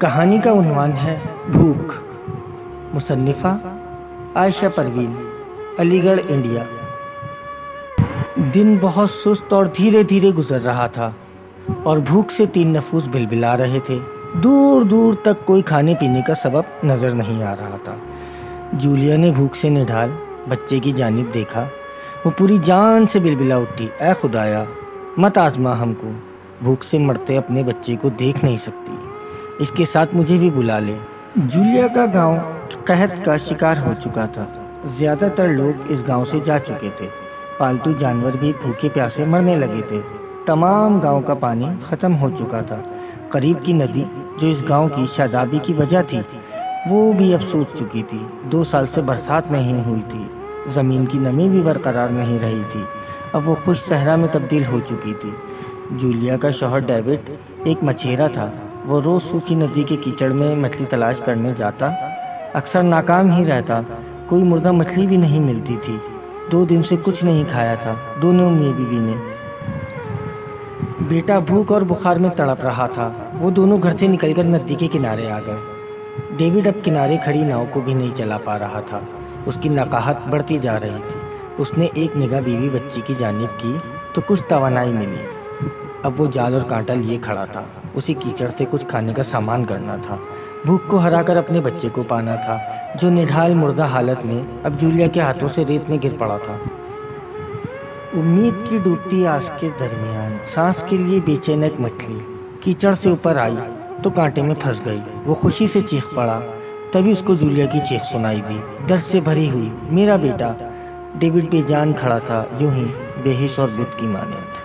کہانی کا عنوان ہے بھوک۔ مصنفہ عائشہ پروین، علی گڑھ، انڈیا۔ دن بہت سست اور دھیرے دھیرے گزر رہا تھا اور بھوک سے تین نفوس بلبلا رہے تھے۔ دور دور تک کوئی کھانے پینے کا سبب نظر نہیں آ رہا تھا۔ جولیا نے بھوک سے نڈھال بچے کی جانب دیکھا۔ وہ پوری جان سے بلبلا اٹھی، اے خدایا مت آزما ہم کو، بھوک سے مرتے اپنے بچے کو دیکھ نہیں سکتی، اس کے ساتھ مجھے بھی بلا لے۔ جولیا کا گاؤں قحط کا شکار ہو چکا تھا۔ زیادہ تر لوگ اس گاؤں سے جا چکے تھے۔ پالتو جانور بھی بھوکے پیاسے مرنے لگے تھے۔ تمام گاؤں کا پانی ختم ہو چکا تھا۔ قریب کی ندی جو اس گاؤں کی شادابی کی وجہ تھی وہ بھی اب سوکھ چکی تھی۔ 2 سال سے برسات نہیں ہوئی تھی۔ زمین کی نمی بھی برقرار نہیں رہی تھی۔ اب وہ خشک صحرا میں تبدیل ہو چکی تھی۔ جولیا کا شوہر ڈیوڈ ایک مچھیرا تھا۔ وہ روز سوکھی ندی کے کیچڑ میں مچھلی تلاش کرنے جاتا، اکثر ناکام ہی رہتا۔ کوئی مردہ مچھلی بھی نہیں ملتی تھی۔ 2 دن سے کچھ نہیں کھایا تھا دونوں میاں بیوی نے۔ بیٹا بھوک اور بخار میں تڑپ رہا تھا۔ وہ دونوں گھر سے نکل کر ندی کے کنارے آ گئے۔ ڈیوڈ اب کنارے کھڑی ناؤ کو بھی نہیں چلا پا رہا تھا۔ اس کی نقاہت بڑھتی جا رہی تھی۔ اس نے ایک نگاہ بیوی بچی کی جانب کی تو کچھ توانائی ملی۔ اب وہ جال اور کانٹا لیے کھڑا تھا۔ اسی کیچڑ سے کچھ کھانے کا سامان کرنا تھا۔ بھوک کو ہرا کر اپنے بچے کو پانا تھا جو نڈھال مردہ حالت میں اب جولیا کے ہاتھوں سے ریت میں گر پڑا تھا۔ امید کی ڈوبتی آس کے درمیان سانس کے لیے بے چین ایک مچھلی کیچڑ سے اوپر آئی تو کانٹے میں پھنس گئی۔ وہ خوشی سے چیخ پڑا۔ تبھی اس کو جولیا کی چیخ سنائی دی، درد سے بھری ہوئی، میرا بیٹا۔ ڈیوڈ بے جان کھڑا تھا، یوں ہی بے حس اور بت کی مانند۔